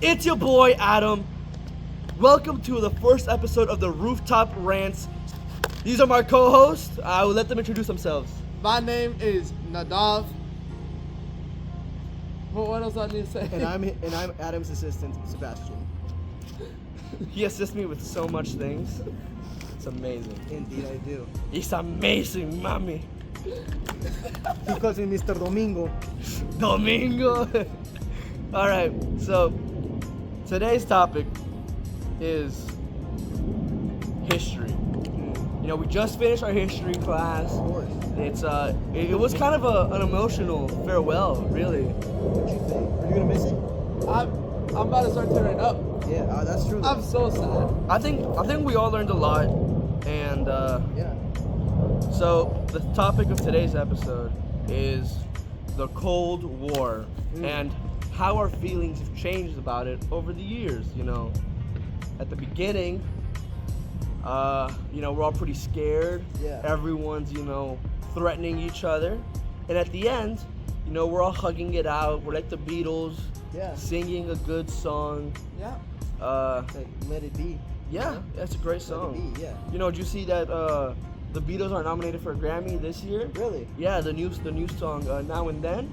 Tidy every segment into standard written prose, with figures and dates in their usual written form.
It's your boy Adam. Welcome to the first episode of the Rooftop Rants. These are my co-hosts. I will let them introduce themselves. My name is Nadav. What else do I need to say? And I'm Adam's assistant, Sebastian. He assists me with so much things. It's amazing. Indeed, I do. It's amazing, mommy. He calls me Mr. Domingo. Domingo. All right. So today's topic is history. You know, we just finished our history class. Of course. It's it was kind of an emotional farewell, really. What you think? Are you gonna miss it? I'm about to start tearing up. Yeah, that's true. I'm so sad. I think we all learned a lot, and Yeah. so the topic of today's episode is the Cold War and how our feelings have changed about it over the years. You know, at the beginning, you know, we're all pretty scared. Yeah. Everyone's, you know, threatening each other, and at the end, you know, we're all hugging it out. We're like the Beatles, Yeah. singing a good song. Yeah. Like, let it be. Yeah, that's a great Let song. it be, yeah. You know, did you see that the Beatles are nominated for a Grammy this year? Really? Yeah, the new song Now and Then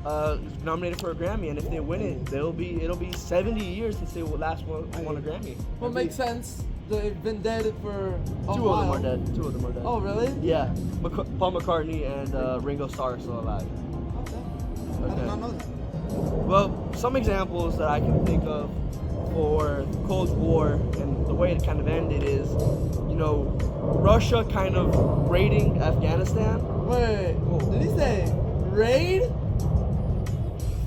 is nominated for a Grammy, and if they win it, it'll be 70 years since they last won a Grammy. Well, makes sense. They've been dead for a Two while. of them are dead. Two of them are dead. Oh, really? Yeah, Paul McCartney and Ringo Starr are still alive. Okay. I Okay. did not know that. Well, some examples that I can think of for Cold War and the way it kind of ended is, you know, Russia kind of raiding Afghanistan. Wait, did he say raid?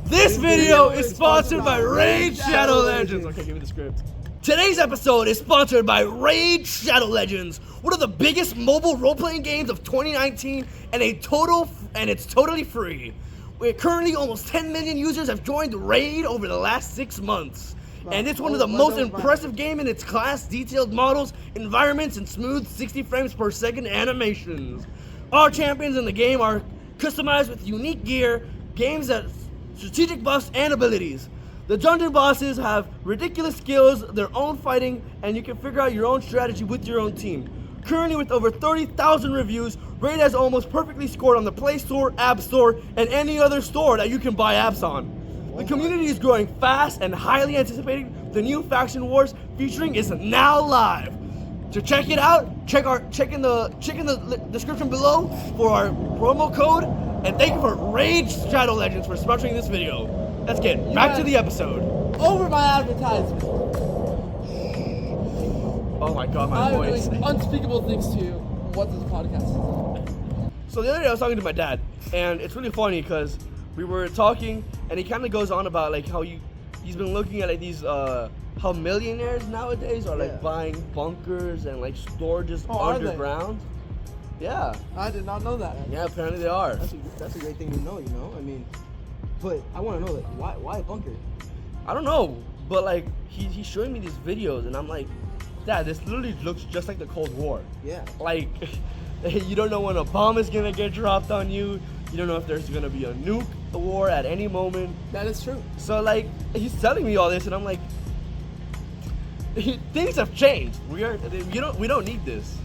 This video is sponsored by Raid Shadow Legends. Okay, give me the script. Today's episode is sponsored by Raid Shadow Legends, one of the biggest mobile role-playing games of 2019, and it's totally free. We're currently almost 10 million users have joined Raid over the last 6 months. And it's one of the most impressive game in its class, detailed models, environments, and smooth 60 frames per second animations. Our champions in the game are customized with unique gear, games that strategic buffs and abilities. The dungeon bosses have ridiculous skills, their own fighting, and you can figure out your own strategy with your own team. Currently with over 30,000 reviews, Raid has almost perfectly scored on the Play Store, App Store, and any other store that you can buy apps on. The community is growing fast and highly anticipating. The new Faction Wars featuring is now live. To check it out, check in the description below for our promo code. And thank you for Raid Shadow Legends for sponsoring this video. Let's get back to the episode. Over my advertisement. Oh my god, my I'm voice. doing unspeakable things to you. What this podcast is. So the other day I was talking to my dad, and it's really funny because we were talking, and he kind of goes on about like how he's been looking at like these how millionaires nowadays are like buying bunkers and like storages are they? underground. Yeah. I did not know that. Yeah, apparently they are. That's a great thing to know, you know? I mean, but I want to know, like, why a bunker? I don't know, but like he's showing me these videos, and I'm like, Dad, this literally looks just like the Cold War. Yeah. Like, you don't know when a bomb is gonna get dropped on you. You don't know if there's gonna be a nuke war at any moment. That is true. So like, he's telling me all this, and I'm like, things have changed. We don't need this.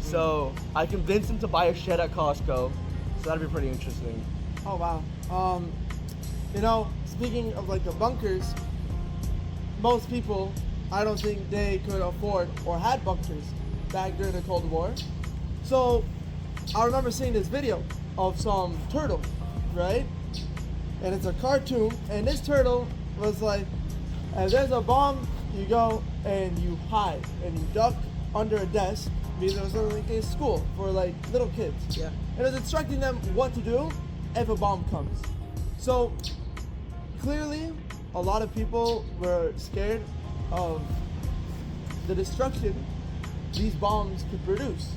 So I convinced him to buy a shed at Costco. So that'd be pretty interesting. Oh wow. You know, speaking of like the bunkers, most people, I don't think they could afford or had bunkers back during the Cold War. So I remember seeing this video of some turtle, right? And it's a cartoon, and this turtle was like, if there's a bomb, you go and you hide and you duck under a desk, because it was like a school for like little kids. Yeah. And it was instructing them what to do if a bomb comes. So clearly, a lot of people were scared of the destruction these bombs could produce.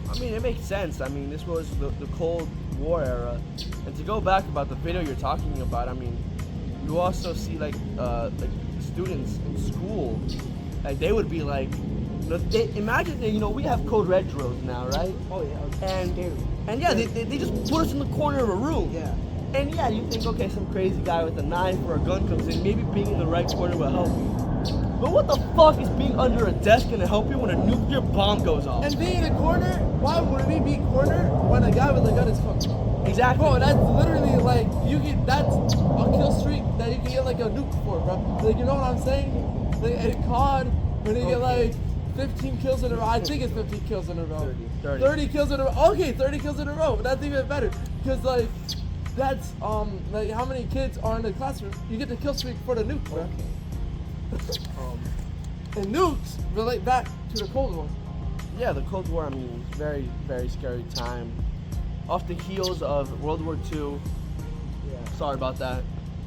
I mean, it makes sense. I mean, this was the Cold War era, and to go back about the video you're talking about, I mean, you also see like students in school, like they would be like, you know, imagine, you know, we have code red drills now, right? Oh yeah. And Scary. and yeah, they just put us in the corner of a room. Yeah. And yeah, you think, okay, some crazy guy with a knife or a gun comes in, maybe being in the right corner will help you. But what the fuck is being under a desk gonna help you when a nuclear bomb goes off? And being in a corner, why would we be cornered when a guy with a gun is coming? Exactly. Bro, that's literally like that's a kill streak that you can get like a nuke for, bro. Like, you know what I'm saying? Like in COD, when you get like 15 kills in a row, I think it's 15 kills in a row. 30 kills in a row. Okay, 30 kills in a row. That's even better. Because like that's like how many kids are in the classroom? You get the kill streak for the nuke, bro. And nukes relate back to the Cold War. Yeah, the Cold War, I mean, was very, very scary time. Off the heels of World War II. Yeah. Sorry about that.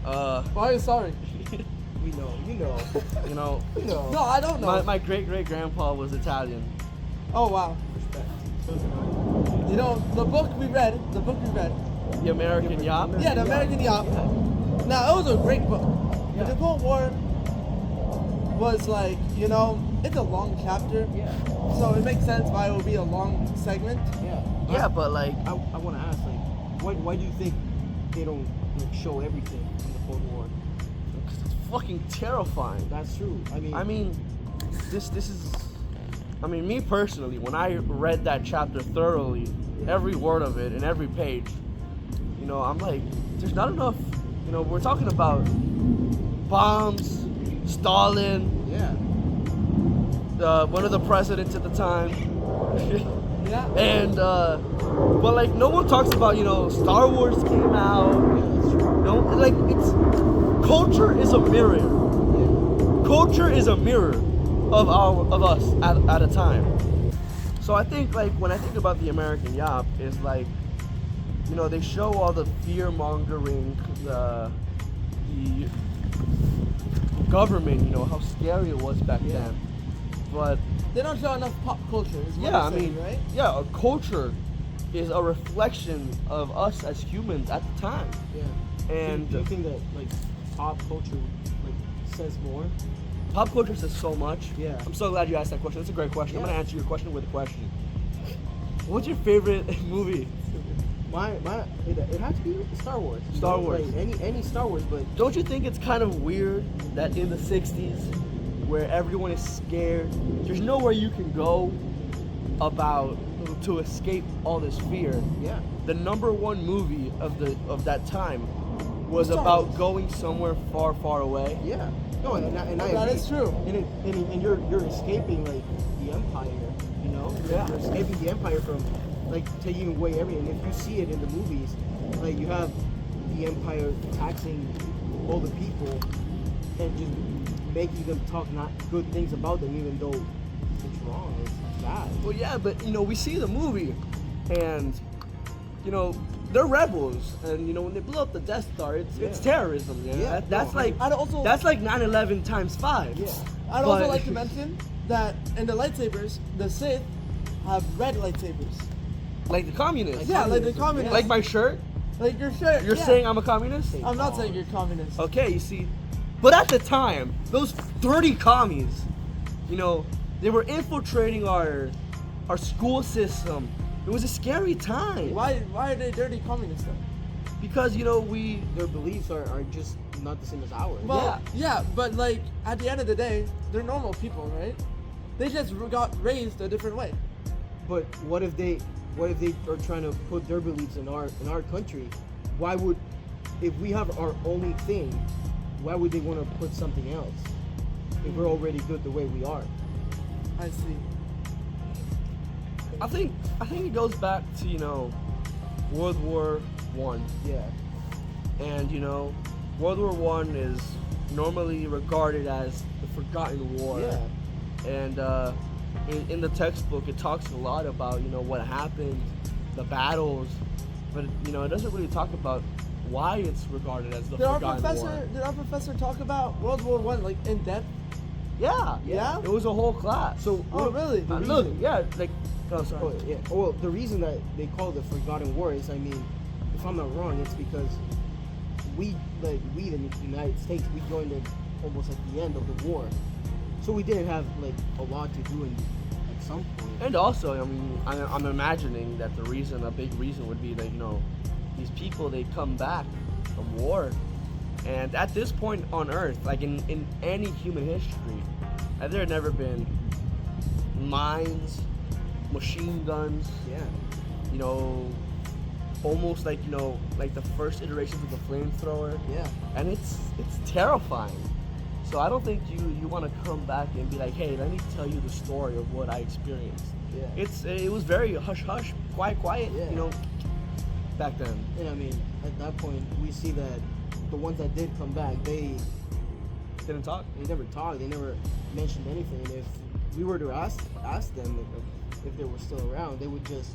Why are you sorry? We know. You know, No, I don't know. my great-great-grandpa was Italian. Oh, wow. Respect. You know, the book we read, The American Yacht? yeah, The American Yacht. Now, it was a great book. Yeah. The Cold War was like, you know, it's a long chapter. Yeah. So it makes sense why it would be a long segment. Yeah. Yeah, but like, I want to ask, like, why do you think they don't like show everything in the Cold War? it's fucking terrifying. That's true. I mean, This is, me personally, when I read that chapter thoroughly, every word of it and every page, you know, I'm like, there's not enough, you know, we're talking about bombs, Stalin, yeah. one of the presidents at the time, Yeah. and, but like, no one talks about, you know, Star Wars came out, no, like, culture is a mirror. Culture is a mirror of us at a time. So I think, like, when I think about the American Yop, it's like, you know, they show all the fear mongering, the government, you know, how scary it was back then. But They don't show enough pop culture, is what yeah, I'm saying, right? yeah, a culture is a reflection of us as humans at the time. Yeah. And do you think that like pop culture like says more? pop culture says so much. Yeah. I'm so glad you asked that question. It's a great question. I'm Yeah. gonna answer your question with a question. What's your favorite movie? It has to be Star Wars. You Star know, Wars. Like any Star Wars, but Don't you think it's kind of weird that in the 60s, where everyone is scared, there's nowhere you can go to escape all this fear? yeah. The number one movie of that time was Star about Wars. going somewhere far, far away. Yeah. No, and I That agree. is true. And you're escaping like the Empire, you know? Yeah. You're escaping the Empire from like taking away everything. If you see it in the movies, like you have the Empire taxing all the people and just making them talk not good things about them, even though it's wrong. It's bad. Well, yeah, but you know, we see the movie, and you know, they're rebels, and you know, when they blow up the Death Star, it's terrorism. Yeah, Yeah, that's no, like I'd also that's like 9/11 times 5. Yeah. I'd also but- like to mention that in the lightsabers, the Sith have red lightsabers. Like the communists. Yeah, like the communists. Like my shirt. Like your shirt. You're yeah. saying I'm a communist? I'm not saying you're communist. Okay, you see. But at the time, those dirty commies, you know, they were infiltrating our school system. It was a scary time. Why are they dirty communists though? Because, you know, Their beliefs are just not the same as ours. Well, yeah, but like at the end of the day, they're normal people, right? They just got raised a different way. But what if they are trying to put their beliefs in our country? Why would, if we have our only thing, why would they want to put something else if we're already good the way we are? I see. I think it goes back to, you know, World War One. Yeah. And, you know, World War One is normally regarded as the forgotten war. Yeah. And in the textbook, it talks a lot about, you know, what happened, the battles, but, you know, it doesn't really talk about why it's regarded as the Did our forgotten war. professor talk about World War One like in depth? Yeah. Yeah? It was a whole class. So Oh, really? The Look, reason- yeah, like, oh, sorry. Oh, yeah. Well, the reason that they call it the Forgotten War is, I mean, if I'm not wrong, it's because we the United States, we joined it almost at the end of the war, so we didn't have like a lot to do at some point. And also, I mean, I'm imagining that a big reason would be that, you know, these people, they come back from war. And at this point on Earth, like in any human history, there had never been mines, machine guns, you know, almost like, you know, like the first iterations of the flamethrower. Yeah. And it's terrifying. So I don't think you want to come back and be like, hey, let me tell you the story of what I experienced. Yeah. It was very hush hush, quiet, Yeah. you know, back then. And I mean, at that point, we see that the ones that did come back, they Didn't talk. never talked. They never mentioned anything. And if we were to ask them if they were still around, they would just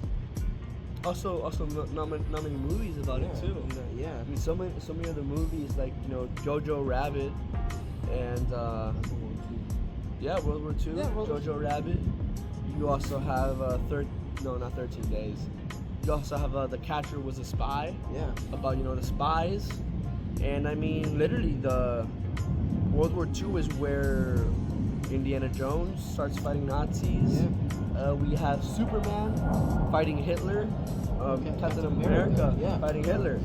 Also, not many movies about it too. Yeah. I mean, so many other movies like, you know, Jojo Rabbit, and World War II. Yeah, Jojo Rabbit. You also have not 13 Days. You also have The Catcher Was a Spy. Yeah. About, you know, the spies. And I mean, literally, the World War II is where Indiana Jones starts fighting Nazis. Yeah. We have Superman fighting Hitler. Captain America fighting Hitler.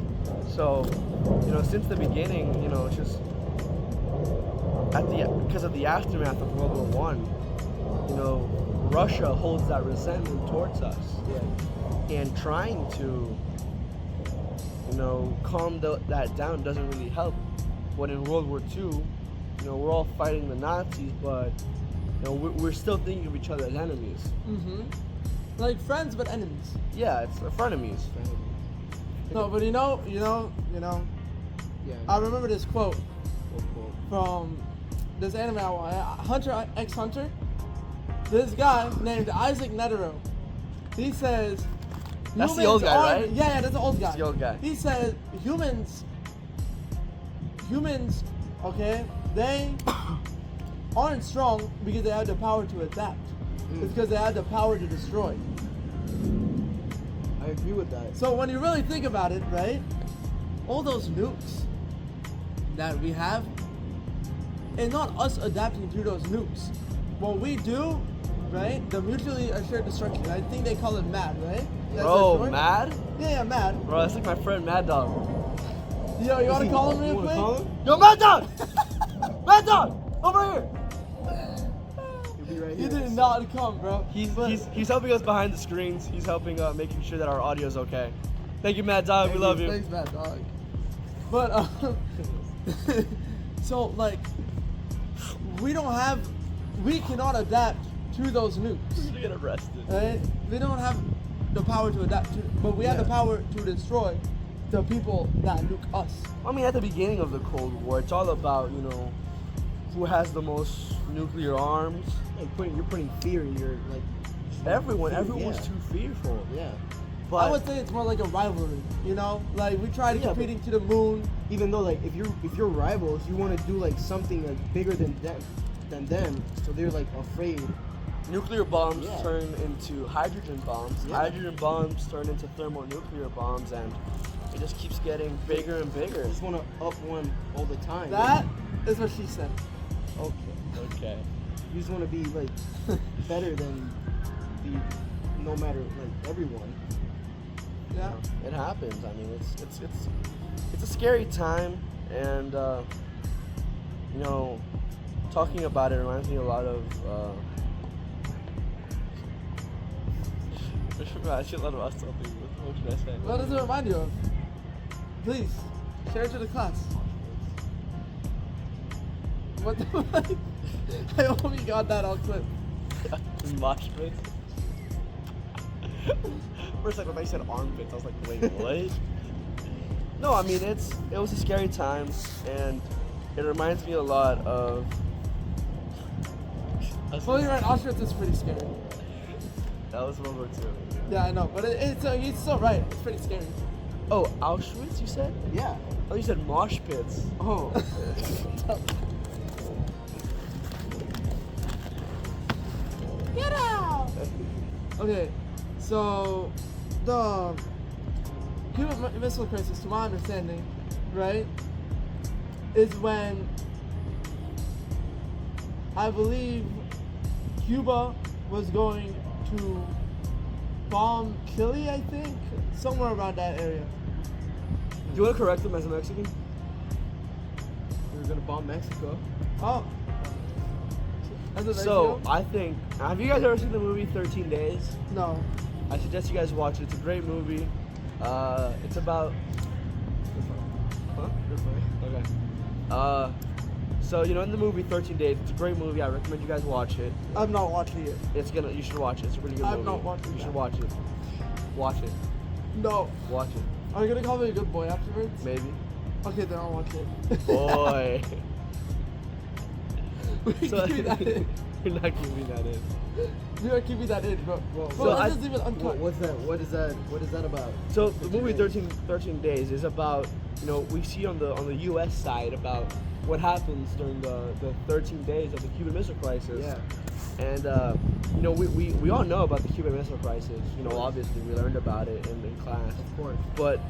So, you know, since the beginning, you know, it's just because of the aftermath of World War I, you know, Russia holds that resentment towards us. Yeah. And trying to, you know, calm that down doesn't really help. But in World War II, you know, we're all fighting the Nazis, but, you know, we're still thinking of each other as enemies. Mm-hmm. Like friends, but enemies. Yeah, it's frenemies. No, but you know. Yeah. I remember this quote from this anime, Hunter x Hunter. This guy named Isaac Netero. He says. That's the old guy, right? Yeah, that's the old guy. That's the old guy. He said humans, okay, they aren't strong because they have the power to adapt. It's because they have the power to destroy. I agree with that. So when you really think about it, right? All those nukes that we have, and not us adapting to those nukes. What we do, right? The mutually assured destruction. I think they call it MAD, right? That's Bro, the short? Mad? Yeah, MAD. Bro, that's like my friend Mad Dog. Yo, you wanna call him real You wanna quick? call him? Yo, Mad Dog! Mad Dog! Over here! He'll be right He here. did not come, bro. He's helping us behind the screens. He's helping making sure that our audio's okay. Thank you, Mad Dog. We love you. Thanks, Mad Dog. But so like, we cannot adapt to those nukes. We're gonna get arrested. Right? We don't have the power to adapt to, but we have the power to destroy the people that nuke us. I mean, at the beginning of the Cold War, it's all about, you know, who has the most nuclear arms. Like you're putting fear in your like. Everyone's yeah. too fearful. Yeah. But I would say it's more like a rivalry, you know? Like we tried competing to the moon. Even though like if you're rivals, you want to do like something like bigger than them, so they're like afraid. nuclear bombs Yeah. turn into hydrogen bombs. Yeah. Hydrogen bombs turn into thermonuclear bombs, and it just keeps getting bigger and bigger. You just want to up one all the time. That is what she said. Okay. You just want to be like better than no matter like everyone. Yeah. It happens. I mean, it's a scary time, and you know, talking about it reminds me a lot of. Actually, a lot of us something. What should I say? What does it remind you of? Please, share it to the class. What the I hope you got that on clip. Mosh pits. For a second, when I said armpits, I was like, wait, what? No, I mean, it was a scary time, and it reminds me a lot of. Well, you're right. Auschwitz is pretty scary. That was World War II. Yeah, I know, but he's so right. It's pretty scary. Oh, Auschwitz, you said? Yeah. Oh, you said mosh pits. Oh. Get out! Okay, so the Cuban Missile Crisis, to my understanding, right, is when I believe Cuba was going to bomb Chile, I think, somewhere around that area. Do you want to correct him as a Mexican? We were gonna bomb Mexico. Oh. As a So, Mexico? I think, have you guys ever seen the movie 13 Days? No. I suggest you guys watch it. It's a great movie. It's about... Huh? Okay. So, in the movie 13 Days, it's a great movie. I recommend you guys watch it. I'm not watching it. You should watch it. It's a really good movie. I'm not watching You should that. watch it. Watch it. No. Watch it. Are you gonna call me a good boy afterwards? Maybe. Okay, then I'll watch it. Boy. Give me that in. You're not giving me that in. You are keeping that in, bro. Well, Bro, so let's just leave it uncut. What's that? What is that about? So the movie 13 Days is about, we see on the U.S. side about what happens during the 13 days of the Cuban Missile Crisis. Yeah. And we all know about the Cuban Missile Crisis. Obviously we learned about it in class. Of course. But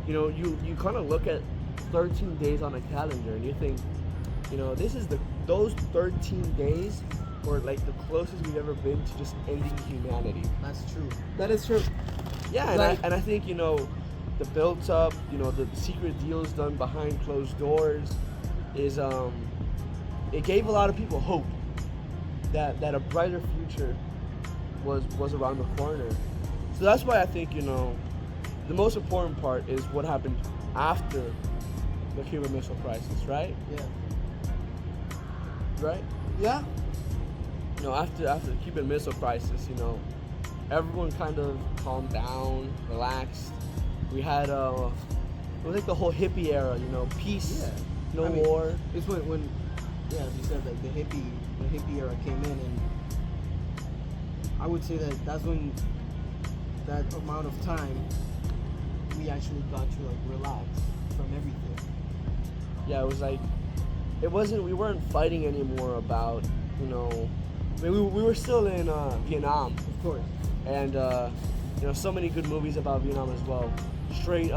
you kind of look at 13 days on a calendar and you think, this is those 13 days were like the closest we've ever been to just ending humanity. That's true. That is true. Yeah, and I think the built up, the secret deals done behind closed doors is it gave a lot of people hope that a brighter future was around the corner. So that's why I think the most important part is what happened after the Cuban Missile Crisis, right? Yeah. Right? Yeah? After the Cuban Missile Crisis, everyone kind of calmed down, relaxed. We had it was like the whole hippie era, peace, Yeah. no war. It's when yeah, as you said, like the hippie era came in, and I would say that's when that amount of time we actually got to like relax from everything. Yeah, it was like we weren't fighting anymore about, we were still in Vietnam, Of course. and so many good movies about Vietnam as well. Straight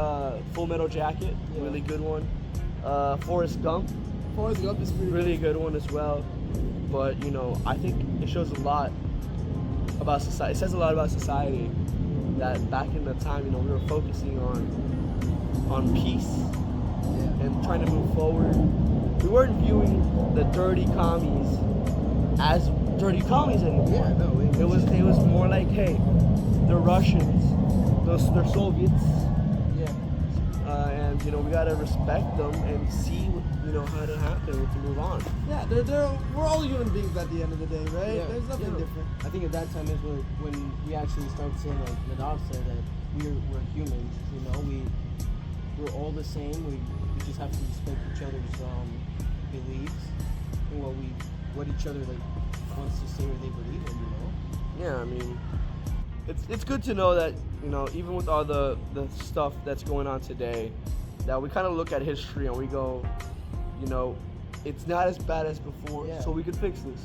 Full Metal Jacket, Yeah. really good one. Forrest Gump, Forrest Gump is pretty really good one as well. But I think it shows a lot about society. It says a lot about society that back in the time, we were focusing on peace Yeah. and trying to move forward. We weren't viewing the dirty commies as dirty commies anymore. Yeah, no, It was more like, hey, they're Russians, they're Soviets, Yeah. and we gotta respect them and see how to happen to move on. Yeah, we're all human beings at the end of the day, right? Yeah. There's nothing Yeah. different. I think at that time is when we actually start saying, like Nadav said, that we're humans. We're all the same. We just have to respect each other's beliefs and what each other like wants to say or they believe in. Yeah, I mean, it's good to know that even with all the stuff that's going on today, that we kind of look at history and we go, it's not as bad as before, Yeah. so we could fix this.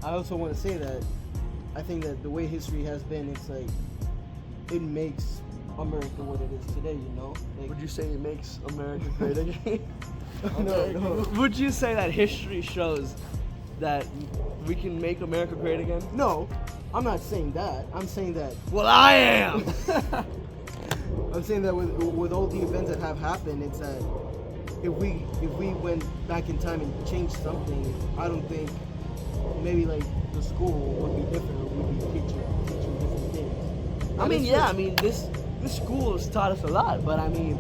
I also want to say that I think that the way history has been, it's like it makes America what it is today. Like, Would you say it makes America great again? no. Would you say that history shows that we can make America great again? No, I'm not saying that. I'm saying that Well, I am. I'm saying that with all the events that have happened, it's that if we went back in time and changed something, I don't think maybe like the school would be different, or we'd be teaching different things. I mean, yeah, I mean this school has taught us a lot, but I mean,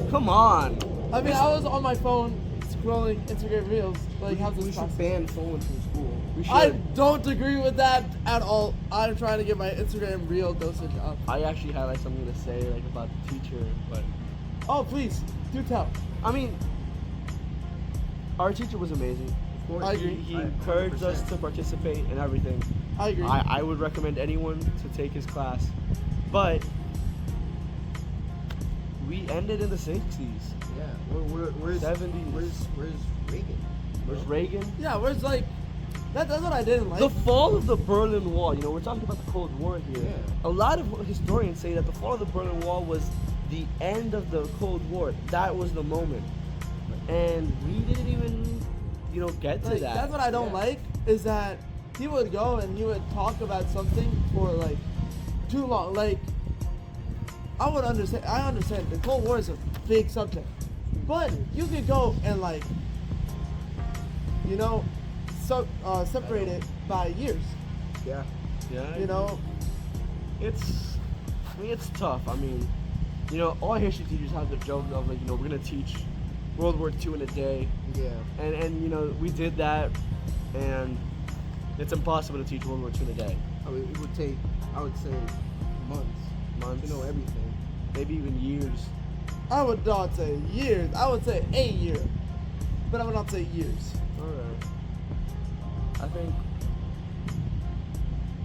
come on. I mean, I was on my phone scrolling Instagram Reels. Like, how's We this should possible? ban phones from school. We should. I don't agree with that at all. I'm trying to get my Instagram Reel dosage up. I actually have like something to say like about the teacher, but Oh, please, do tell. I mean, our teacher was amazing. Of course, I agree. He encouraged us to participate in everything. I agree. I would recommend anyone to take his class, but we ended in the 60s. Yeah. Where's 70s. Where's Reagan? Where's Reagan? Yeah, where's like that's what I didn't like. The fall of the Berlin Wall, we're talking about the Cold War here. Yeah. A lot of historians say that the fall of the Berlin Wall was the end of the Cold War. That was the moment. And we didn't even, get to Like, that. that's what I don't Yeah. like is that he would go and he would talk about something for like too long. Like I would understand. I understand the Cold War is a big subject, but you could go and like, you know, separate it by years. Yeah. Yeah. You know, It's tough. I mean, you know, all history teachers have the joke of like, you know, we're gonna teach World War II in a day, Yeah. and you know, we did that, and it's impossible to teach World War II in a day. I mean, it would take, I would say, months to know everything. Maybe even years. I would not say years. I would say a year, but I would not say years. All right.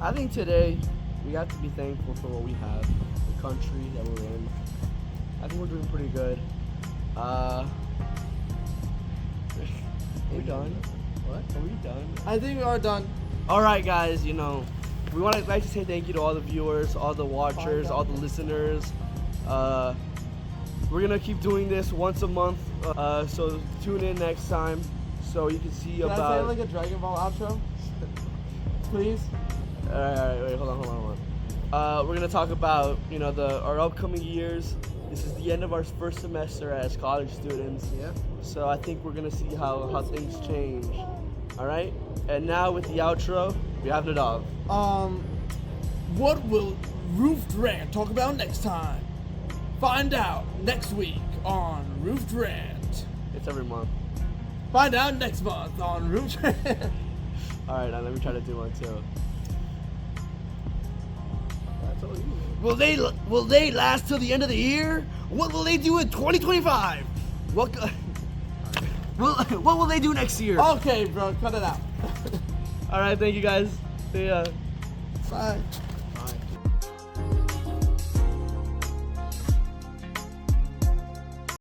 I think today we have to be thankful for what we have, the country that we're in. I think we're doing pretty good. Are we done? What? Are we done? I think we are done. All right, guys. You know, we want to like to say thank you to all the viewers, all the watchers, all the listeners. We're gonna keep doing this once a month. So tune in next time so you can see Can I say about. like a Dragon Ball outro? Please. All right, wait, hold on. We're gonna talk about, you know, our upcoming years. This is the end of our first semester as college students. Yeah. So I think we're gonna see how things change. All right. And now with the outro, we have Nadav. What will Rooftop Rant talk about next time? Find out next week on Rooftop Rant. It's every month. Find out next month on Rooftop Rant. All right, now let me try to do one too. That's all you. Will they last till the end of the year? What will they do in 2025? What will they do next year? Okay, bro, cut it out. All right, thank you guys. See ya. Bye.